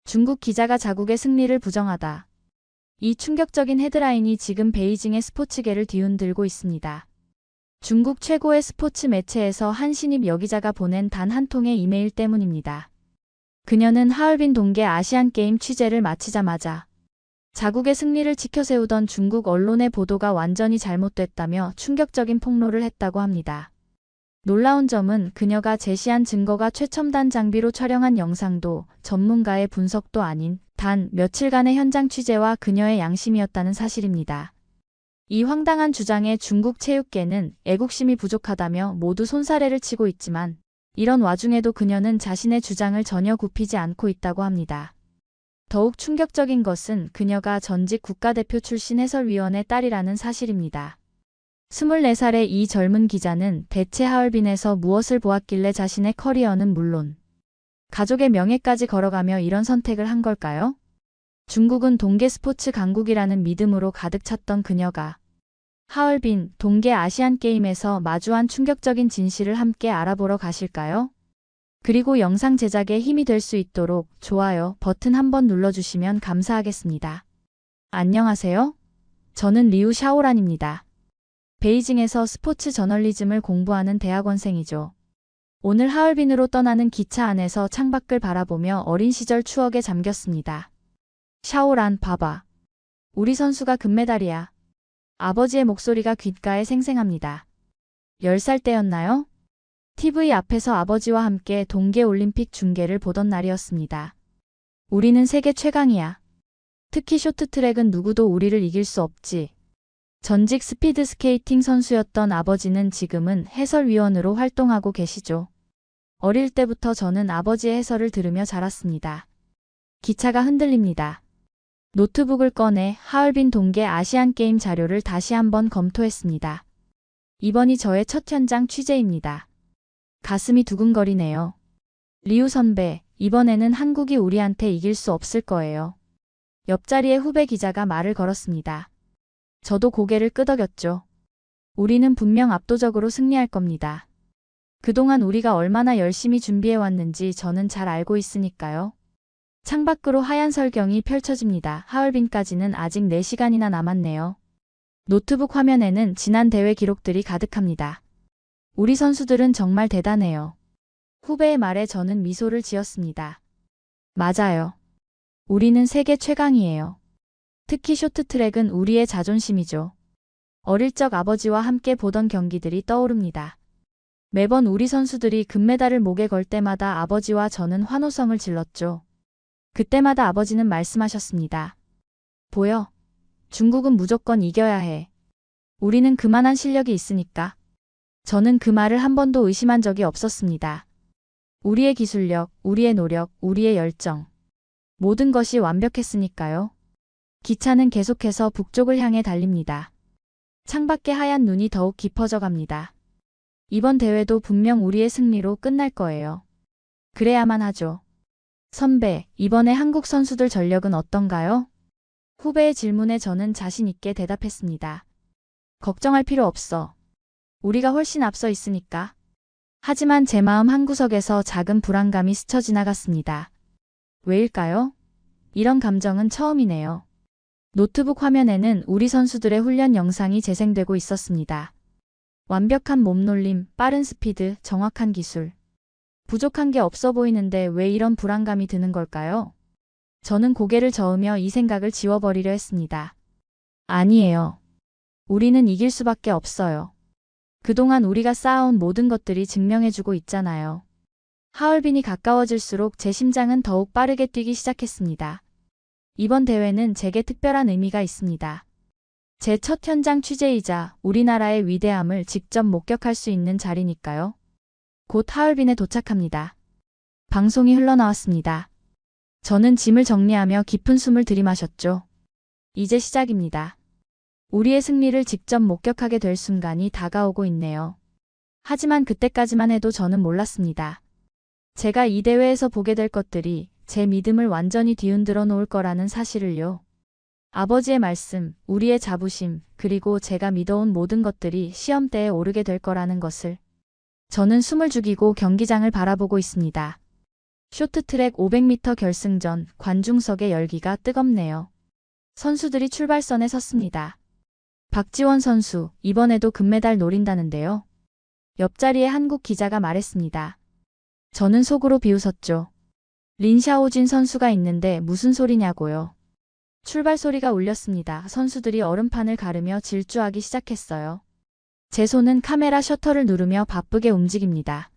중국 기자가 자국의 승리를 부정하다. 이 충격적인 헤드라인이 지금 베이징의 스포츠계를 뒤흔들고 있습니다. 중국 최고의 스포츠 매체에서 한 신입 여기자가 보낸 단 한 통의 이메일 때문입니다. 그녀는 하얼빈 동계 아시안게임 취재를 마치자마자 자국의 승리를 지켜세우던 중국 언론의 보도가 완전히 잘못됐다며 충격적인 폭로를 했다고 합니다. 놀라운 점은 그녀가 제시한 증거가 최첨단 장비로 촬영한 영상도 전문가의 분석도 아닌 단 며칠간의 현장 취재와 그녀의 양심이었다는 사실입니다. 이 황당한 주장에 중국 체육계는 애국심이 부족하다며 모두 손사래를 치고 있지만 이런 와중에도 그녀는 자신의 주장을 전혀 굽히지 않고 있다고 합니다. 더욱 충격적인 것은 그녀가 전직 국가대표 출신 해설위원의 딸이라는 사실입니다. 24살의 이 젊은 기자는 대체 하얼빈에서 무엇을 보았길래 자신의 커리어는 물론 가족의 명예까지 걸어가며 이런 선택을 한 걸까요? 중국은 동계 스포츠 강국이라는 믿음으로 가득 찼던 그녀가 하얼빈 동계 아시안게임에서 마주한 충격적인 진실을 함께 알아보러 가실까요? 그리고 영상 제작에 힘이 될 수 있도록 좋아요 버튼 한번 눌러주시면 감사하겠습니다. 안녕하세요. 저는 리우 샤오란입니다. 베이징에서 스포츠 저널리즘을 공부하는 대학원생이죠. 오늘 하얼빈으로 떠나는 기차 안에서 창밖을 바라보며 어린 시절 추억에 잠겼습니다. 샤오란, 봐봐. 우리 선수가 금메달이야. 아버지의 목소리가 귓가에 생생합니다. 10살 때였나요? TV 앞에서 아버지와 함께 동계올림픽 중계를 보던 날이었습니다. 우리는 세계 최강이야. 특히 쇼트트랙은 누구도 우리를 이길 수 없지. 전직 스피드 스케이팅 선수였던 아버지는 지금은 해설위원으로 활동하고 계시죠. 어릴 때부터 저는 아버지의 해설을 들으며 자랐습니다. 기차가 흔들립니다. 노트북을 꺼내 하얼빈 동계 아시안게임 자료를 다시 한번 검토했습니다. 이번이 저의 첫 현장 취재입니다. 가슴이 두근거리네요. 리우 선배, 이번에는 한국이 우리한테 이길 수 없을 거예요. 옆자리의 후배 기자가 말을 걸었습니다. 저도 고개를 끄덕였죠. 우리는 분명 압도적으로 승리할 겁니다. 그동안 우리가 얼마나 열심히 준비해왔는지 저는 잘 알고 있으니까요. 창밖으로 하얀 설경이 펼쳐집니다. 하얼빈까지는 아직 4시간이나 남았네요. 노트북 화면에는 지난 대회 기록들이 가득합니다. 우리 선수들은 정말 대단해요. 후배의 말에 저는 미소를 지었습니다. 맞아요. 우리는 세계 최강이에요. 특히 쇼트트랙은 우리의 자존심이죠. 어릴 적 아버지와 함께 보던 경기들이 떠오릅니다. 매번 우리 선수들이 금메달을 목에 걸 때마다 아버지와 저는 환호성을 질렀죠. 그때마다 아버지는 말씀하셨습니다. 보여. 중국은 무조건 이겨야 해. 우리는 그만한 실력이 있으니까. 저는 그 말을 한 번도 의심한 적이 없었습니다. 우리의 기술력, 우리의 노력, 우리의 열정. 모든 것이 완벽했으니까요. 기차는 계속해서 북쪽을 향해 달립니다. 창밖의 하얀 눈이 더욱 깊어져 갑니다. 이번 대회도 분명 우리의 승리로 끝날 거예요. 그래야만 하죠. 선배, 이번에 한국 선수들 전력은 어떤가요? 후배의 질문에 저는 자신 있게 대답했습니다. 걱정할 필요 없어. 우리가 훨씬 앞서 있으니까. 하지만 제 마음 한구석에서 작은 불안감이 스쳐 지나갔습니다. 왜일까요? 이런 감정은 처음이네요. 노트북 화면에는 우리 선수들의 훈련 영상이 재생되고 있었습니다. 완벽한 몸놀림, 빠른 스피드, 정확한 기술. 부족한 게 없어 보이는데 왜 이런 불안감이 드는 걸까요? 저는 고개를 저으며 이 생각을 지워버리려 했습니다. 아니에요. 우리는 이길 수밖에 없어요. 그동안 우리가 쌓아온 모든 것들이 증명해주고 있잖아요. 하얼빈이 가까워질수록 제 심장은 더욱 빠르게 뛰기 시작했습니다. 이번 대회는 제게 특별한 의미가 있습니다. 제 첫 현장 취재이자 우리나라의 위대함을 직접 목격할 수 있는 자리니까요. 곧 하얼빈에 도착합니다. 방송이 흘러나왔습니다. 저는 짐을 정리하며 깊은 숨을 들이마셨죠. 이제 시작입니다. 우리의 승리를 직접 목격하게 될 순간이 다가오고 있네요. 하지만 그때까지만 해도 저는 몰랐습니다. 제가 이 대회에서 보게 될 것들이 제 믿음을 완전히 뒤흔들어 놓을 거라는 사실을요. 아버지의 말씀, 우리의 자부심, 그리고 제가 믿어온 모든 것들이 시험대에 오르게 될 거라는 것을. 저는 숨을 죽이고 경기장을 바라보고 있습니다. 쇼트트랙 500m 결승전 관중석의 열기가 뜨겁네요. 선수들이 출발선에 섰습니다. 박지원 선수, 이번에도 금메달 노린다는데요. 옆자리에 한국 기자가 말했습니다. 저는 속으로 비웃었죠. 린샤오진 선수가 있는데 무슨 소리냐고요. 출발 소리가 울렸습니다. 선수들이 얼음판을 가르며 질주하기 시작했어요. 제 손은 카메라 셔터를 누르며 바쁘게 움직입니다.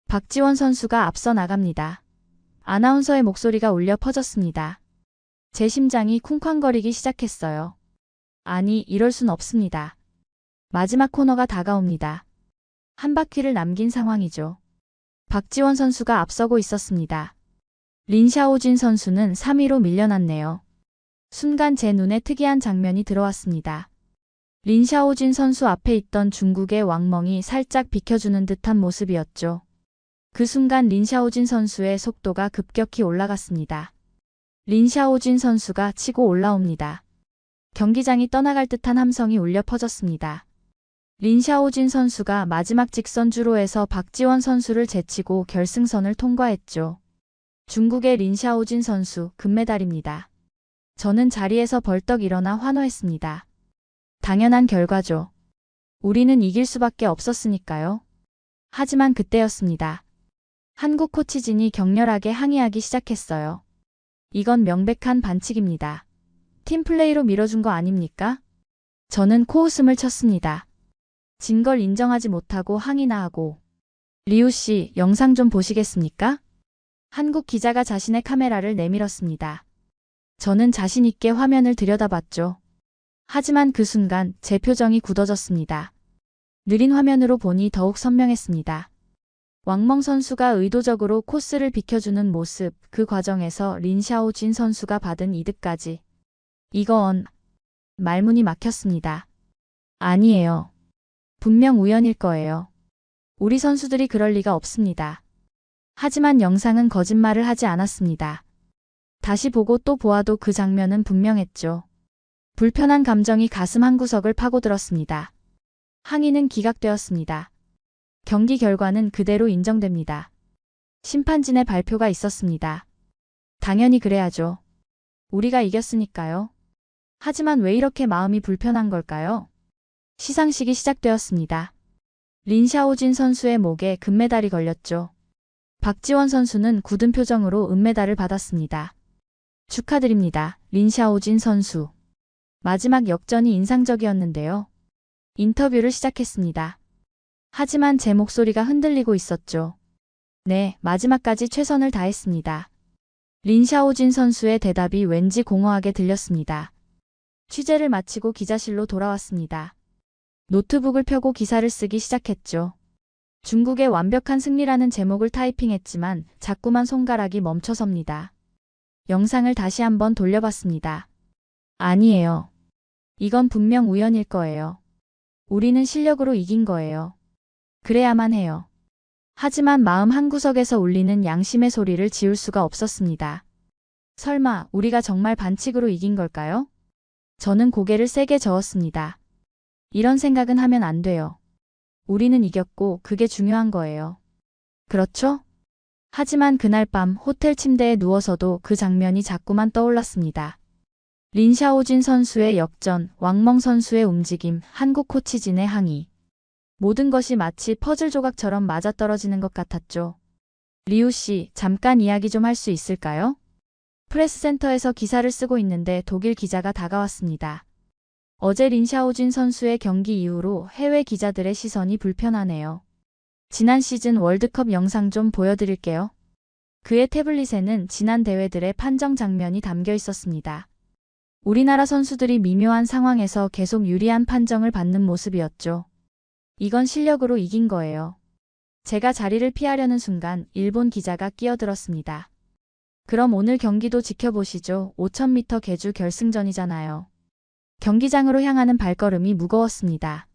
박지원 선수가 앞서 나갑니다. 아나운서의 목소리가 울려 퍼졌습니다. 제 심장이 쿵쾅거리기 시작했어요. 아니, 이럴 순 없습니다. 마지막 코너가 다가옵니다. 한 바퀴를 남긴 상황이죠. 박지원 선수가 앞서고 있었습니다. 린샤오진 선수는 3위로 밀려났네요. 순간 제 눈에 특이한 장면이 들어왔습니다. 린샤오진 선수 앞에 있던 중국의 왕멍이 살짝 비켜주는 듯한 모습이었죠. 그 순간 린샤오진 선수의 속도가 급격히 올라갔습니다. 린샤오진 선수가 치고 올라옵니다. 경기장이 떠나갈 듯한 함성이 울려 퍼졌습니다. 린샤오진 선수가 마지막 직선 주로에서 박지원 선수를 제치고 결승선을 통과했죠. 중국의 린샤오진 선수 금메달입니다. 저는 자리에서 벌떡 일어나 환호했습니다. 당연한 결과죠. 우리는 이길 수밖에 없었으니까요. 하지만 그때였습니다. 한국 코치진이 격렬하게 항의하기 시작했어요. 이건 명백한 반칙입니다. 팀플레이로 밀어준 거 아닙니까? 저는 코웃음을 쳤습니다. 진 걸 인정하지 못하고 항의나 하고. 리우 씨, 영상 좀 보시겠습니까? 한국 기자가 자신의 카메라를 내밀었습니다. 저는 자신 있게 화면을 들여다봤죠. 하지만 그 순간 제 표정이 굳어졌습니다. 느린 화면으로 보니 더욱 선명했습니다. 왕멍 선수가 의도적으로 코스를 비켜주는 모습, 그 과정에서 린샤오진 선수가 받은 이득까지. 이건 말문이 막혔습니다. 아니에요. 분명 우연일 거예요. 우리 선수들이 그럴 리가 없습니다. 하지만 영상은 거짓말을 하지 않았습니다. 다시 보고 또 보아도 그 장면은 분명했죠. 불편한 감정이 가슴 한구석을 파고들었습니다. 항의는 기각되었습니다. 경기 결과는 그대로 인정됩니다. 심판진의 발표가 있었습니다. 당연히 그래야죠. 우리가 이겼으니까요. 하지만 왜 이렇게 마음이 불편한 걸까요? 시상식이 시작되었습니다. 린샤오진 선수의 목에 금메달이 걸렸죠. 박지원 선수는 굳은 표정으로 은메달을 받았습니다. 축하드립니다, 린샤오진 선수. 마지막 역전이 인상적이었는데요. 인터뷰를 시작했습니다. 하지만 제 목소리가 흔들리고 있었죠. 네, 마지막까지 최선을 다했습니다. 린샤오진 선수의 대답이 왠지 공허하게 들렸습니다. 취재를 마치고 기자실로 돌아왔습니다. 노트북을 펴고 기사를 쓰기 시작했죠. 중국의 완벽한 승리라는 제목을 타이핑했지만 자꾸만 손가락이 멈춰섭니다. 영상을 다시 한번 돌려봤습니다. 아니에요. 이건 분명 우연일 거예요. 우리는 실력으로 이긴 거예요. 그래야만 해요. 하지만 마음 한구석에서 울리는 양심의 소리를 지울 수가 없었습니다. 설마 우리가 정말 반칙으로 이긴 걸까요? 저는 고개를 세게 저었습니다. 이런 생각은 하면 안 돼요. 우리는 이겼고 그게 중요한 거예요. 그렇죠? 하지만 그날 밤 호텔 침대에 누워서도 그 장면이 자꾸만 떠올랐습니다. 린샤오진 선수의 역전, 왕멍 선수의 움직임, 한국 코치진의 항의. 모든 것이 마치 퍼즐 조각처럼 맞아떨어지는 것 같았죠. 리우 씨, 잠깐 이야기 좀 할 수 있을까요? 프레스센터에서 기사를 쓰고 있는데 독일 기자가 다가왔습니다. 어제 린샤오진 선수의 경기 이후로 해외 기자들의 시선이 불편하네요. 지난 시즌 월드컵 영상 좀 보여드릴게요. 그의 태블릿에는 지난 대회들의 판정 장면이 담겨 있었습니다. 우리나라 선수들이 미묘한 상황에서 계속 유리한 판정을 받는 모습이었죠. 이건 실력으로 이긴 거예요. 제가 자리를 피하려는 순간 일본 기자가 끼어들었습니다. 그럼 오늘 경기도 지켜보시죠. 5000m 계주 결승전이잖아요. 경기장으로 향하는 발걸음이 무거웠습니다.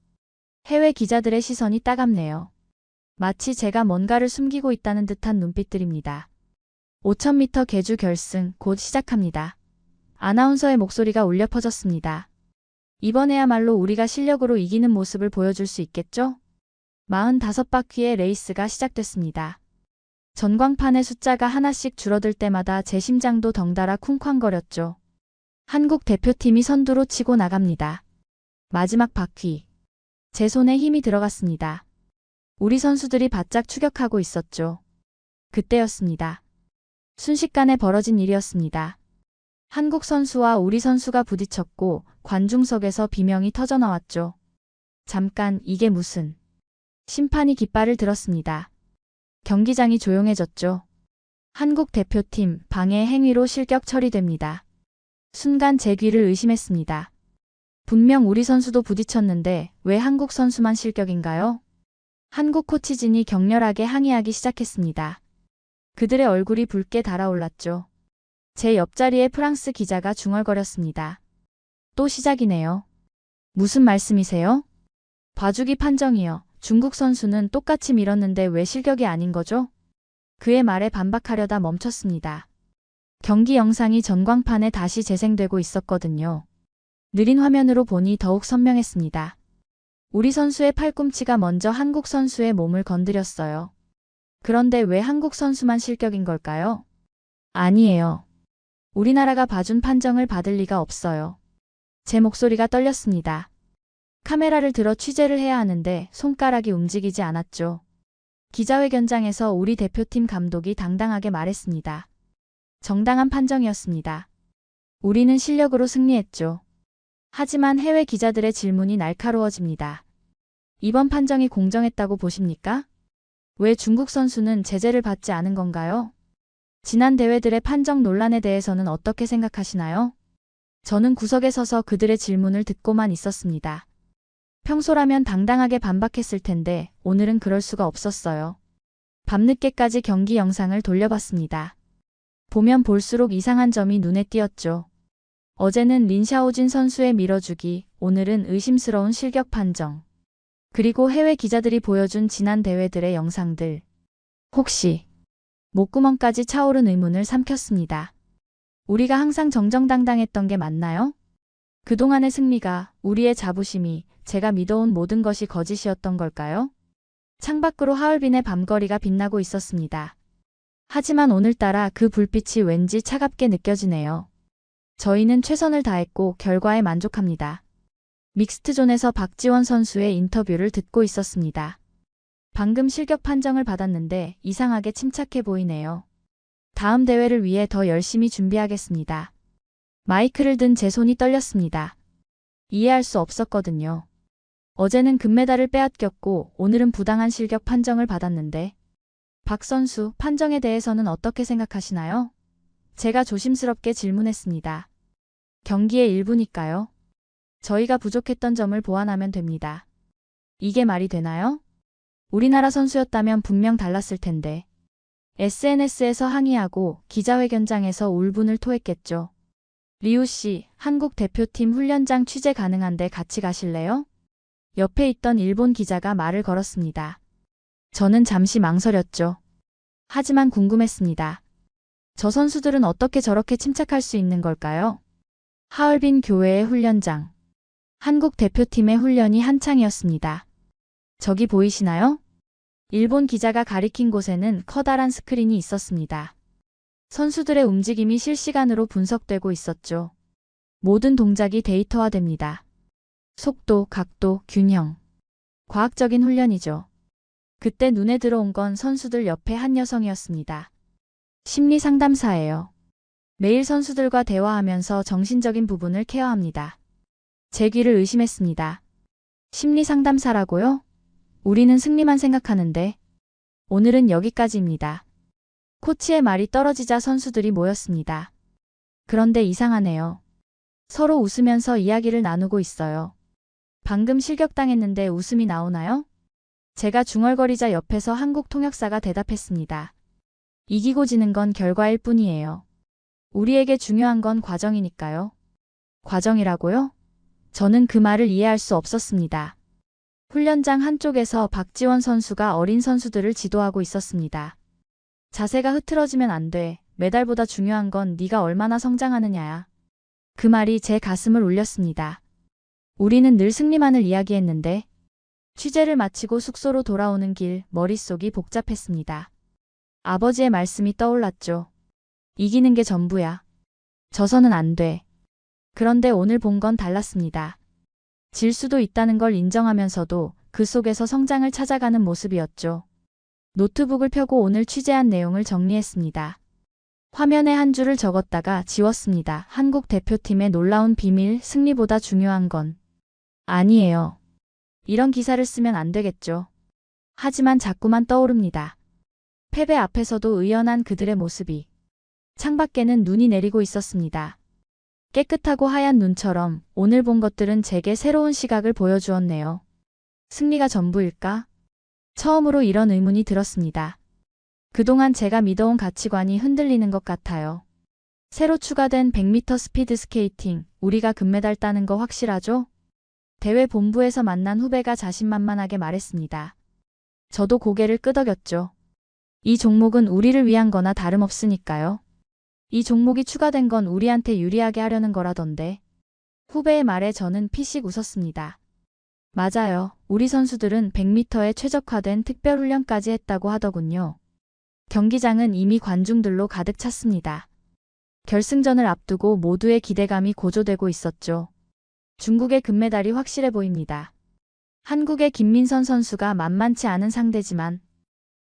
해외 기자들의 시선이 따갑네요. 마치 제가 뭔가를 숨기고 있다는 듯한 눈빛들입니다. 5000m 계주 결승 곧 시작합니다. 아나운서의 목소리가 울려 퍼졌습니다. 이번에야말로 우리가 실력으로 이기는 모습을 보여줄 수 있겠죠? 45바퀴의 레이스가 시작됐습니다. 전광판의 숫자가 하나씩 줄어들 때마다 제 심장도 덩달아 쿵쾅거렸죠. 한국 대표팀이 선두로 치고 나갑니다. 마지막 바퀴. 제 손에 힘이 들어갔습니다. 우리 선수들이 바짝 추격하고 있었죠. 그때였습니다. 순식간에 벌어진 일이었습니다. 한국 선수와 우리 선수가 부딪혔고 관중석에서 비명이 터져나왔죠. 잠깐, 이게 무슨... 심판이 깃발을 들었습니다. 경기장이 조용해졌죠. 한국 대표팀 방해 행위로 실격 처리됩니다. 순간 제 귀를 의심했습니다. 분명 우리 선수도 부딪혔는데 왜 한국 선수만 실격인가요? 한국 코치진이 격렬하게 항의하기 시작했습니다. 그들의 얼굴이 붉게 달아올랐죠. 제 옆자리에 프랑스 기자가 중얼거렸습니다. 또 시작이네요. 무슨 말씀이세요? 봐주기 판정이요. 중국 선수는 똑같이 밀었는데 왜 실격이 아닌 거죠? 그의 말에 반박하려다 멈췄습니다. 경기 영상이 전광판에 다시 재생되고 있었거든요. 느린 화면으로 보니 더욱 선명했습니다. 우리 선수의 팔꿈치가 먼저 한국 선수의 몸을 건드렸어요. 그런데 왜 한국 선수만 실격인 걸까요? 아니에요. 우리나라가 봐준 판정을 받을 리가 없어요. 제 목소리가 떨렸습니다. 카메라를 들어 취재를 해야 하는데 손가락이 움직이지 않았죠. 기자회견장에서 우리 대표팀 감독이 당당하게 말했습니다. 정당한 판정이었습니다. 우리는 실력으로 승리했죠. 하지만 해외 기자들의 질문이 날카로워집니다. 이번 판정이 공정했다고 보십니까? 왜 중국 선수는 제재를 받지 않은 건가요? 지난 대회들의 판정 논란에 대해서는 어떻게 생각하시나요? 저는 구석에 서서 그들의 질문을 듣고만 있었습니다. 평소라면 당당하게 반박했을 텐데 오늘은 그럴 수가 없었어요. 밤늦게까지 경기 영상을 돌려봤습니다. 보면 볼수록 이상한 점이 눈에 띄었죠. 어제는 린샤오진 선수의 밀어주기, 오늘은 의심스러운 실격 판정. 그리고 해외 기자들이 보여준 지난 대회들의 영상들. 혹시 목구멍까지 차오른 의문을 삼켰습니다. 우리가 항상 정정당당했던 게 맞나요? 그동안의 승리가, 우리의 자부심이, 제가 믿어온 모든 것이 거짓이었던 걸까요? 창밖으로 하얼빈의 밤거리가 빛나고 있었습니다. 하지만 오늘따라 그 불빛이 왠지 차갑게 느껴지네요. 저희는 최선을 다했고 결과에 만족합니다. 믹스트존에서 박지원 선수의 인터뷰를 듣고 있었습니다. 방금 실격 판정을 받았는데 이상하게 침착해 보이네요. 다음 대회를 위해 더 열심히 준비하겠습니다. 마이크를 든 제 손이 떨렸습니다. 이해할 수 없었거든요. 어제는 금메달을 빼앗겼고 오늘은 부당한 실격 판정을 받았는데 박 선수, 판정에 대해서는 어떻게 생각하시나요? 제가 조심스럽게 질문했습니다. 경기의 일부니까요. 저희가 부족했던 점을 보완하면 됩니다. 이게 말이 되나요? 우리나라 선수였다면 분명 달랐을 텐데. SNS에서 항의하고 기자회견장에서 울분을 토했겠죠. 리우 씨, 한국 대표팀 훈련장 취재 가능한데 같이 가실래요? 옆에 있던 일본 기자가 말을 걸었습니다. 저는 잠시 망설였죠. 하지만 궁금했습니다. 저 선수들은 어떻게 저렇게 침착할 수 있는 걸까요? 하얼빈 교회의 훈련장. 한국 대표팀의 훈련이 한창이었습니다. 저기 보이시나요? 일본 기자가 가리킨 곳에는 커다란 스크린이 있었습니다. 선수들의 움직임이 실시간으로 분석되고 있었죠. 모든 동작이 데이터화됩니다. 속도, 각도, 균형. 과학적인 훈련이죠. 그때 눈에 들어온 건 선수들 옆에 한 여성이었습니다. 심리 상담사예요. 매일 선수들과 대화하면서 정신적인 부분을 케어합니다. 제 귀를 의심했습니다. 심리 상담사라고요? 우리는 승리만 생각하는데. 오늘은 여기까지입니다. 코치의 말이 떨어지자 선수들이 모였습니다. 그런데 이상하네요. 서로 웃으면서 이야기를 나누고 있어요. 방금 실격당했는데 웃음이 나오나요? 제가 중얼거리자 옆에서 한국 통역사가 대답했습니다. 이기고 지는 건 결과일 뿐이에요. 우리에게 중요한 건 과정이니까요. 과정이라고요? 저는 그 말을 이해할 수 없었습니다. 훈련장 한쪽에서 박지원 선수가 어린 선수들을 지도하고 있었습니다. 자세가 흐트러지면 안 돼. 메달보다 중요한 건 네가 얼마나 성장하느냐야. 그 말이 제 가슴을 울렸습니다. 우리는 늘 승리만을 이야기했는데. 취재를 마치고 숙소로 돌아오는 길 머릿속이 복잡했습니다. 아버지의 말씀이 떠올랐죠. 이기는 게 전부야. 져서는 안 돼. 그런데 오늘 본 건 달랐습니다. 질 수도 있다는 걸 인정하면서도 그 속에서 성장을 찾아가는 모습이었죠. 노트북을 펴고 오늘 취재한 내용을 정리했습니다. 화면에 한 줄을 적었다가 지웠습니다. 한국 대표팀의 놀라운 비밀, 승리보다 중요한 건 아니에요. 이런 기사를 쓰면 안 되겠죠. 하지만 자꾸만 떠오릅니다. 패배 앞에서도 의연한 그들의 모습이. 창밖에는 눈이 내리고 있었습니다. 깨끗하고 하얀 눈처럼 오늘 본 것들은 제게 새로운 시각을 보여주었네요. 승리가 전부일까? 처음으로 이런 의문이 들었습니다. 그동안 제가 믿어온 가치관이 흔들리는 것 같아요. 새로 추가된 100m 스피드 스케이팅, 우리가 금메달 따는 거 확실하죠? 대회 본부에서 만난 후배가 자신만만하게 말했습니다. 저도 고개를 끄덕였죠. 이 종목은 우리를 위한 거나 다름없으니까요. 이 종목이 추가된 건 우리한테 유리하게 하려는 거라던데. 후배의 말에 저는 피식 웃었습니다. 맞아요. 우리 선수들은 100m에 최적화된 특별훈련까지 했다고 하더군요. 경기장은 이미 관중들로 가득 찼습니다. 결승전을 앞두고 모두의 기대감이 고조되고 있었죠. 중국의 금메달이 확실해 보입니다. 한국의 김민선 선수가 만만치 않은 상대지만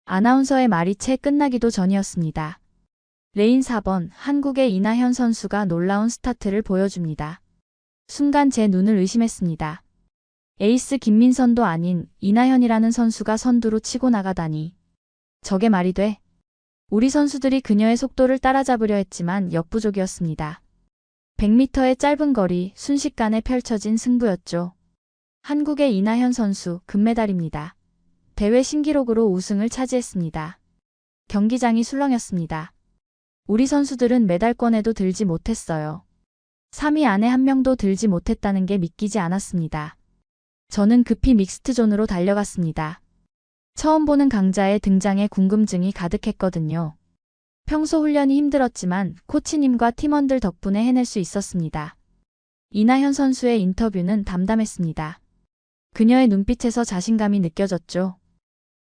아나운서의 말이 채 끝나기도 전이었습니다. 레인 4번 한국의 이나현 선수가 놀라운 스타트를 보여줍니다. 순간 제 눈을 의심했습니다. 에이스 김민선도 아닌 이나현이라는 선수가 선두로 치고 나가다니. 저게 말이 돼? 우리 선수들이 그녀의 속도를 따라잡으려 했지만 역부족이었습니다. 100m의 짧은 거리 순식간에 펼쳐진 승부였죠. 한국의 이나현 선수 금메달입니다. 대회 신기록으로 우승을 차지했습니다. 경기장이 술렁였습니다. 우리 선수들은 메달권에도 들지 못했어요. 3위 안에 한 명도 들지 못했다는 게 믿기지 않았습니다. 저는 급히 믹스트존으로 달려갔습니다. 처음 보는 강자의 등장에 궁금증이 가득했거든요. 평소 훈련이 힘들었지만 코치님과 팀원들 덕분에 해낼 수 있었습니다. 이나현 선수의 인터뷰는 담담했습니다. 그녀의 눈빛에서 자신감이 느껴졌죠.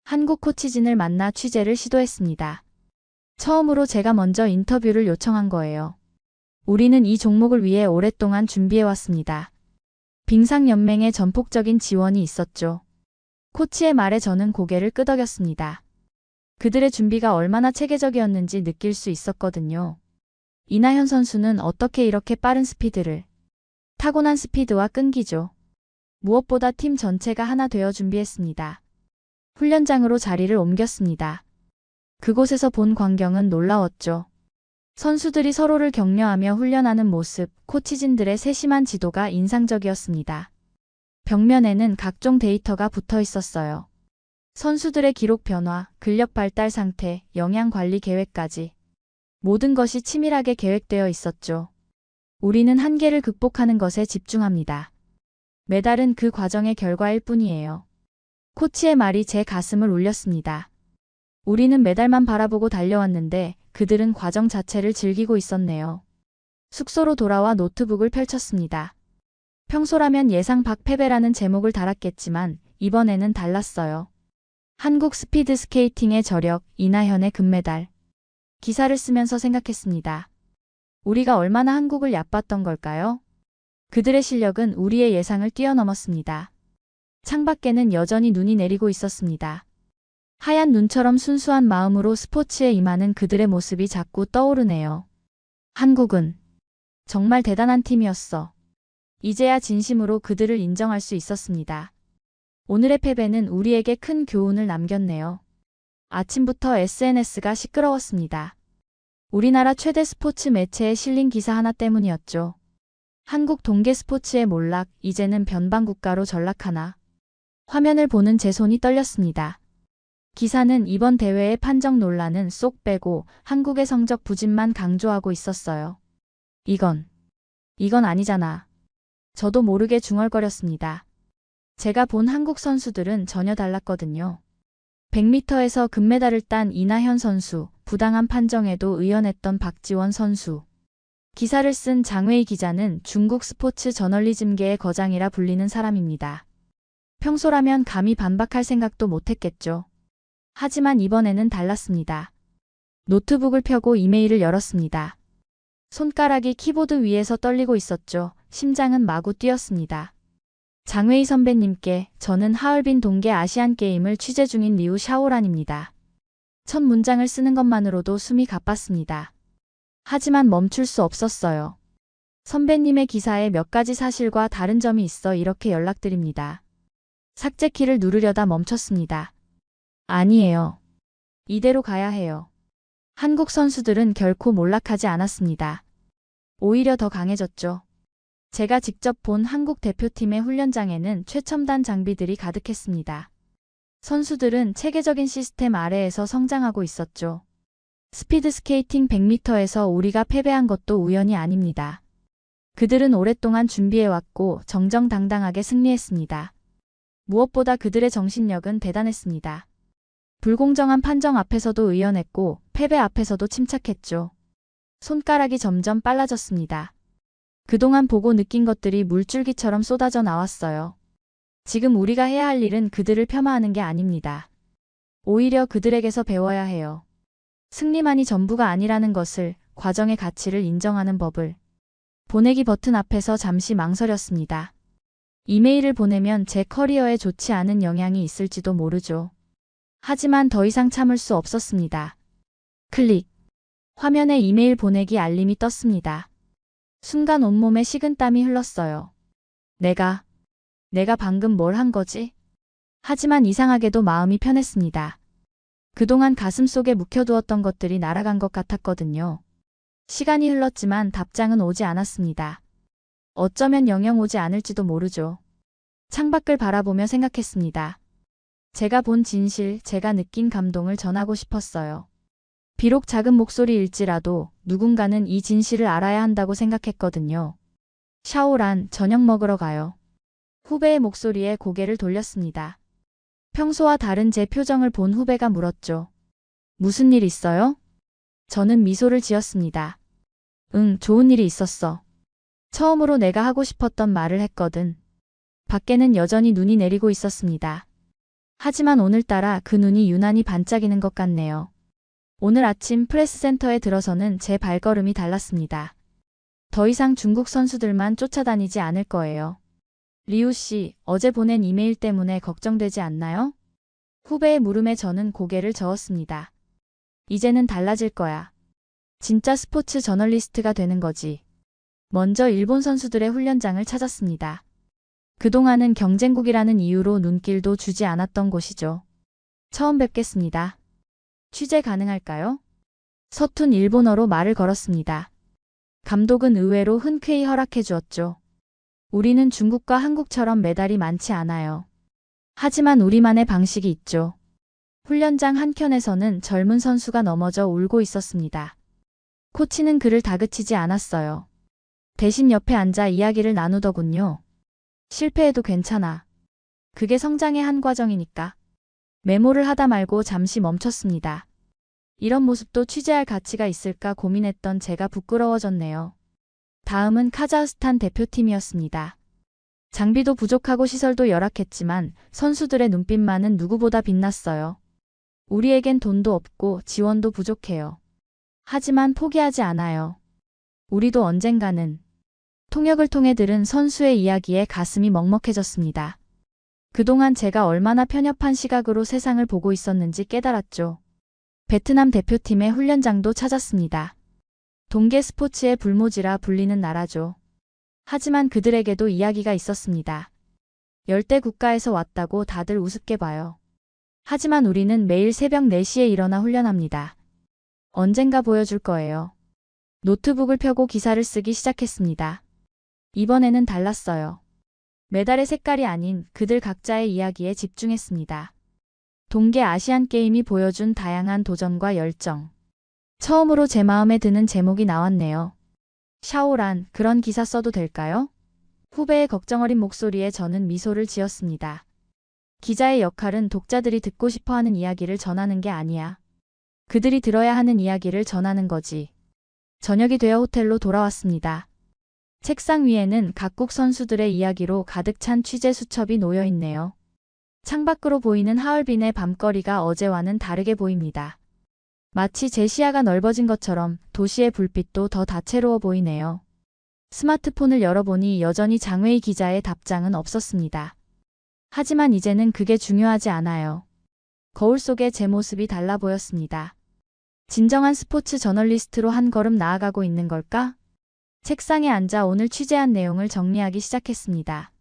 한국 코치진을 만나 취재를 시도했습니다. 처음으로 제가 먼저 인터뷰를 요청한 거예요. 우리는 이 종목을 위해 오랫동안 준비해왔습니다. 빙상연맹의 전폭적인 지원이 있었죠. 코치의 말에 저는 고개를 끄덕였습니다. 그들의 준비가 얼마나 체계적이었는지 느낄 수 있었거든요. 이나현 선수는 어떻게 이렇게 빠른 스피드를. 타고난 스피드와 끈기죠. 무엇보다 팀 전체가 하나 되어 준비했습니다. 훈련장으로 자리를 옮겼습니다. 그곳에서 본 광경은 놀라웠죠. 선수들이 서로를 격려하며 훈련하는 모습, 코치진들의 세심한 지도가 인상적이었습니다. 벽면에는 각종 데이터가 붙어 있었어요. 선수들의 기록 변화, 근력 발달 상태, 영양 관리 계획까지. 모든 것이 치밀하게 계획되어 있었죠. 우리는 한계를 극복하는 것에 집중합니다. 메달은 그 과정의 결과일 뿐이에요. 코치의 말이 제 가슴을 울렸습니다. 우리는 메달만 바라보고 달려왔는데 그들은 과정 자체를 즐기고 있었네요. 숙소로 돌아와 노트북을 펼쳤습니다. 평소라면 예상 밖 패배라는 제목을 달았겠지만 이번에는 달랐어요. 한국 스피드 스케이팅의 저력, 이나현의 금메달. 기사를 쓰면서 생각했습니다. 우리가 얼마나 한국을 얕봤던 걸까요? 그들의 실력은 우리의 예상을 뛰어넘었습니다. 창밖에는 여전히 눈이 내리고 있었습니다. 하얀 눈처럼 순수한 마음으로 스포츠에 임하는 그들의 모습이 자꾸 떠오르네요. 한국은 정말 대단한 팀이었어. 이제야 진심으로 그들을 인정할 수 있었습니다. 오늘의 패배는 우리에게 큰 교훈을 남겼네요. 아침부터 SNS가 시끄러웠습니다. 우리나라 최대 스포츠 매체에 실린 기사 하나 때문이었죠. 한국 동계 스포츠의 몰락, 이제는 변방국가로 전락하나. 화면을 보는 제 손이 떨렸습니다. 기사는 이번 대회의 판정 논란은 쏙 빼고 한국의 성적 부진만 강조하고 있었어요. 이건 아니잖아. 저도 모르게 중얼거렸습니다. 제가 본 한국 선수들은 전혀 달랐거든요. 100m에서 금메달을 딴 이나현 선수, 부당한 판정에도 의연했던 박지원 선수. 기사를 쓴 장웨이 기자는 중국 스포츠 저널리즘계의 거장이라 불리는 사람입니다. 평소라면 감히 반박할 생각도 못했겠죠. 하지만 이번에는 달랐습니다. 노트북을 펴고 이메일을 열었습니다. 손가락이 키보드 위에서 떨리고 있었죠. 심장은 마구 뛰었습니다. 장웨이 선배님께, 저는 하얼빈 동계 아시안게임을 취재 중인 리우 샤오란입니다. 첫 문장을 쓰는 것만으로도 숨이 가빴습니다. 하지만 멈출 수 없었어요. 선배님의 기사에 몇 가지 사실과 다른 점이 있어 이렇게 연락드립니다. 삭제키를 누르려다 멈췄습니다. 아니에요. 이대로 가야 해요. 한국 선수들은 결코 몰락하지 않았습니다. 오히려 더 강해졌죠. 제가 직접 본 한국 대표팀의 훈련장에는 최첨단 장비들이 가득했습니다. 선수들은 체계적인 시스템 아래에서 성장하고 있었죠. 스피드 스케이팅 100m에서 우리가 패배한 것도 우연이 아닙니다. 그들은 오랫동안 준비해왔고 정정당당하게 승리했습니다. 무엇보다 그들의 정신력은 대단했습니다. 불공정한 판정 앞에서도 의연했고 패배 앞에서도 침착했죠. 손가락이 점점 빨라졌습니다. 그동안 보고 느낀 것들이 물줄기처럼 쏟아져 나왔어요. 지금 우리가 해야 할 일은 그들을 폄하하는 게 아닙니다. 오히려 그들에게서 배워야 해요. 승리만이 전부가 아니라는 것을, 과정의 가치를 인정하는 법을. 보내기 버튼 앞에서 잠시 망설였습니다. 이메일을 보내면 제 커리어에 좋지 않은 영향이 있을지도 모르죠. 하지만 더 이상 참을 수 없었습니다. 클릭. 화면에 이메일 보내기 알림이 떴습니다. 순간 온몸에 식은땀이 흘렀어요. 내가 방금 뭘 한 거지? 하지만 이상하게도 마음이 편했습니다. 그동안 가슴속에 묵혀두었던 것들이 날아간 것 같았거든요. 시간이 흘렀지만 답장은 오지 않았습니다. 어쩌면 영영 오지 않을지도 모르죠. 창밖을 바라보며 생각했습니다. 제가 본 진실, 제가 느낀 감동을 전하고 싶었어요. 비록 작은 목소리일지라도 누군가는 이 진실을 알아야 한다고 생각했거든요. 샤오란, 저녁 먹으러 가요. 후배의 목소리에 고개를 돌렸습니다. 평소와 다른 제 표정을 본 후배가 물었죠. 무슨 일 있어요? 저는 미소를 지었습니다. 응, 좋은 일이 있었어. 처음으로 내가 하고 싶었던 말을 했거든. 밖에는 여전히 눈이 내리고 있었습니다. 하지만 오늘따라 그 눈이 유난히 반짝이는 것 같네요. 오늘 아침 프레스센터에 들어서는 제 발걸음이 달랐습니다. 더 이상 중국 선수들만 쫓아다니지 않을 거예요. 리우 씨, 어제 보낸 이메일 때문에 걱정되지 않나요? 후배의 물음에 저는 고개를 저었습니다. 이제는 달라질 거야. 진짜 스포츠 저널리스트가 되는 거지. 먼저 일본 선수들의 훈련장을 찾았습니다. 그동안은 경쟁국이라는 이유로 눈길도 주지 않았던 곳이죠. 처음 뵙겠습니다. 취재 가능할까요? 서툰 일본어로 말을 걸었습니다. 감독은 의외로 흔쾌히 허락해 주었죠. 우리는 중국과 한국처럼 메달이 많지 않아요. 하지만 우리만의 방식이 있죠. 훈련장 한켠에서는 젊은 선수가 넘어져 울고 있었습니다. 코치는 그를 다그치지 않았어요. 대신 옆에 앉아 이야기를 나누더군요. 실패해도 괜찮아. 그게 성장의 한 과정이니까. 메모를 하다 말고 잠시 멈췄습니다. 이런 모습도 취재할 가치가 있을까 고민했던 제가 부끄러워졌네요. 다음은 카자흐스탄 대표팀이었습니다. 장비도 부족하고 시설도 열악했지만 선수들의 눈빛만은 누구보다 빛났어요. 우리에겐 돈도 없고 지원도 부족해요. 하지만 포기하지 않아요. 우리도 언젠가는. 통역을 통해 들은 선수의 이야기에 가슴이 먹먹해졌습니다. 그동안 제가 얼마나 편협한 시각으로 세상을 보고 있었는지 깨달았죠. 베트남 대표팀의 훈련장도 찾았습니다. 동계 스포츠의 불모지라 불리는 나라죠. 하지만 그들에게도 이야기가 있었습니다. 열대 국가에서 왔다고 다들 우습게 봐요. 하지만 우리는 매일 새벽 4시에 일어나 훈련합니다. 언젠가 보여줄 거예요. 노트북을 펴고 기사를 쓰기 시작했습니다. 이번에는 달랐어요. 메달의 색깔이 아닌 그들 각자의 이야기에 집중했습니다. 동계 아시안게임이 보여준 다양한 도전과 열정. 처음으로 제 마음에 드는 제목이 나왔네요. 샤오란, 그런 기사 써도 될까요? 후배의 걱정 어린 목소리에 저는 미소를 지었습니다. 기자의 역할은 독자들이 듣고 싶어하는 이야기를 전하는 게 아니야. 그들이 들어야 하는 이야기를 전하는 거지. 저녁이 되어 호텔로 돌아왔습니다. 책상 위에는 각국 선수들의 이야기로 가득 찬 취재 수첩이 놓여 있네요. 창밖으로 보이는 하얼빈의 밤거리가 어제와는 다르게 보입니다. 마치 제 시야가 넓어진 것처럼 도시의 불빛도 더 다채로워 보이네요. 스마트폰을 열어보니 여전히 장웨이 기자의 답장은 없었습니다. 하지만 이제는 그게 중요하지 않아요. 거울 속에 제 모습이 달라 보였습니다. 진정한 스포츠 저널리스트로 한 걸음 나아가고 있는 걸까? 책상에 앉아 오늘 취재한 내용을 정리하기 시작했습니다.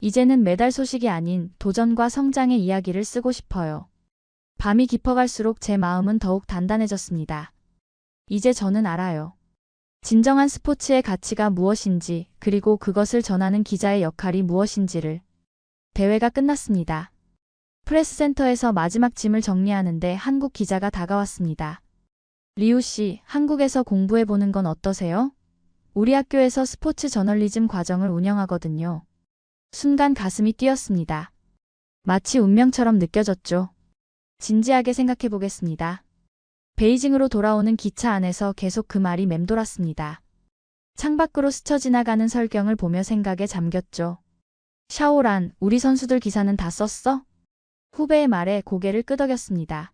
이제는 메달 소식이 아닌 도전과 성장의 이야기를 쓰고 싶어요. 밤이 깊어갈수록 제 마음은 더욱 단단해졌습니다. 이제 저는 알아요. 진정한 스포츠의 가치가 무엇인지, 그리고 그것을 전하는 기자의 역할이 무엇인지를. 대회가 끝났습니다. 프레스센터에서 마지막 짐을 정리하는데 한국 기자가 다가왔습니다. 리우 씨, 한국에서 공부해보는 건 어떠세요? 우리 학교에서 스포츠 저널리즘 과정을 운영하거든요. 순간 가슴이 뛰었습니다. 마치 운명처럼 느껴졌죠. 진지하게 생각해보겠습니다. 베이징으로 돌아오는 기차 안에서 계속 그 말이 맴돌았습니다. 창밖으로 스쳐 지나가는 설경을 보며 생각에 잠겼죠. 샤오란, 우리 선수들 기사는 다 썼어? 후배의 말에 고개를 끄덕였습니다.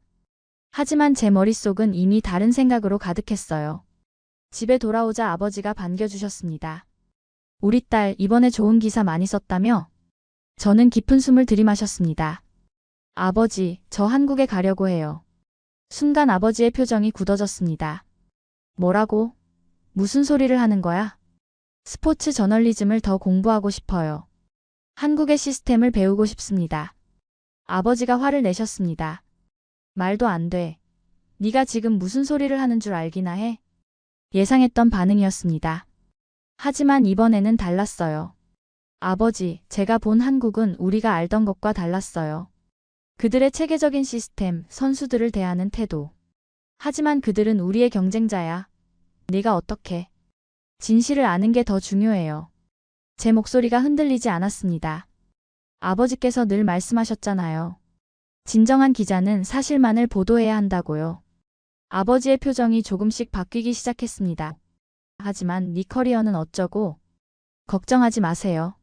하지만 제 머릿속은 이미 다른 생각으로 가득했어요. 집에 돌아오자 아버지가 반겨주셨습니다. 우리 딸 이번에 좋은 기사 많이 썼다며? 저는 깊은 숨을 들이마셨습니다. 아버지, 저 한국에 가려고 해요. 순간 아버지의 표정이 굳어졌습니다. 뭐라고? 무슨 소리를 하는 거야? 스포츠 저널리즘을 더 공부하고 싶어요. 한국의 시스템을 배우고 싶습니다. 아버지가 화를 내셨습니다. 말도 안 돼. 네가 지금 무슨 소리를 하는 줄 알기나 해? 예상했던 반응이었습니다. 하지만 이번에는 달랐어요. 아버지, 제가 본 한국은 우리가 알던 것과 달랐어요. 그들의 체계적인 시스템, 선수들을 대하는 태도. 하지만 그들은 우리의 경쟁자야. 네가 어떻게? 진실을 아는 게 더 중요해요. 제 목소리가 흔들리지 않았습니다. 아버지께서 늘 말씀하셨잖아요. 진정한 기자는 사실만을 보도해야 한다고요. 아버지의 표정이 조금씩 바뀌기 시작했습니다. 하지만 네 커리어는 어쩌고? 걱정하지 마세요.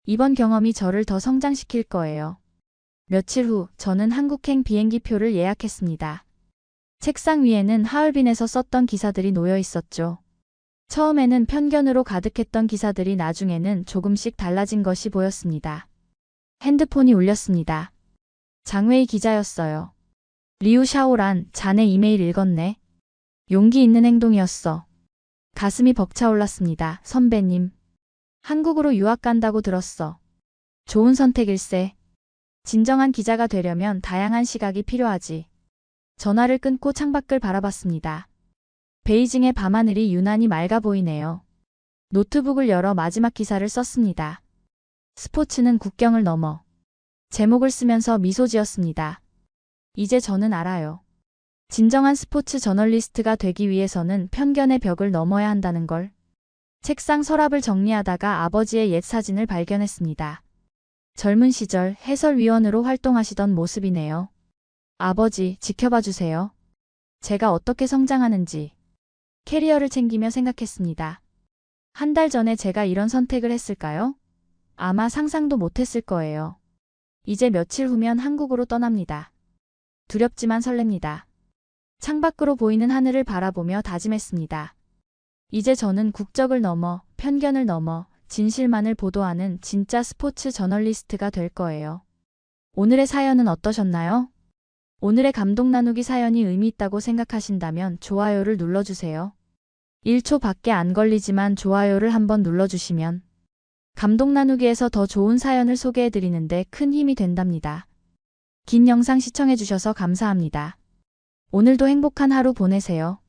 이번 경험이 저를 더 성장시킬 거예요. 며칠 후 저는 한국행 비행기표를 예약했습니다. 책상 위에는 하얼빈에서 썼던 기사들이 놓여 있었죠. 처음에는 편견으로 가득했던 기사들이 나중에는 조금씩 달라진 것이 보였습니다. 핸드폰이 울렸습니다. 장웨이 기자였어요. 리우 샤오란, 자네 이메일 읽었네. 용기 있는 행동이었어. 가슴이 벅차올랐습니다. 선배님. 한국으로 유학 간다고 들었어. 좋은 선택일세. 진정한 기자가 되려면 다양한 시각이 필요하지. 전화를 끊고 창밖을 바라봤습니다. 베이징의 밤하늘이 유난히 맑아 보이네요. 노트북을 열어 마지막 기사를 썼습니다. 스포츠는 국경을 넘어. 제목을 쓰면서 미소 지었습니다. 이제 저는 알아요. 진정한 스포츠 저널리스트가 되기 위해서는 편견의 벽을 넘어야 한다는 걸. 책상 서랍을 정리하다가 아버지의 옛 사진을 발견했습니다. 젊은 시절 해설위원으로 활동하시던 모습이네요. 아버지, 지켜봐 주세요. 제가 어떻게 성장하는지. 캐리어를 챙기며 생각했습니다. 한 달 전에 제가 이런 선택을 했을까요? 아마 상상도 못했을 거예요. 이제 며칠 후면 한국으로 떠납니다. 두렵지만 설렙니다. 창밖으로 보이는 하늘을 바라보며 다짐했습니다. 이제 저는 국적을 넘어, 편견을 넘어, 진실만을 보도하는 진짜 스포츠 저널리스트가 될 거예요. 오늘의 사연은 어떠셨나요? 오늘의 감동 나누기 사연이 의미 있다고 생각하신다면 좋아요를 눌러주세요. 1초 밖에 안 걸리지만 좋아요를 한번 눌러주시면 감동 나누기에서 더 좋은 사연을 소개해드리는데 큰 힘이 된답니다. 긴 영상 시청해주셔서 감사합니다. 오늘도 행복한 하루 보내세요.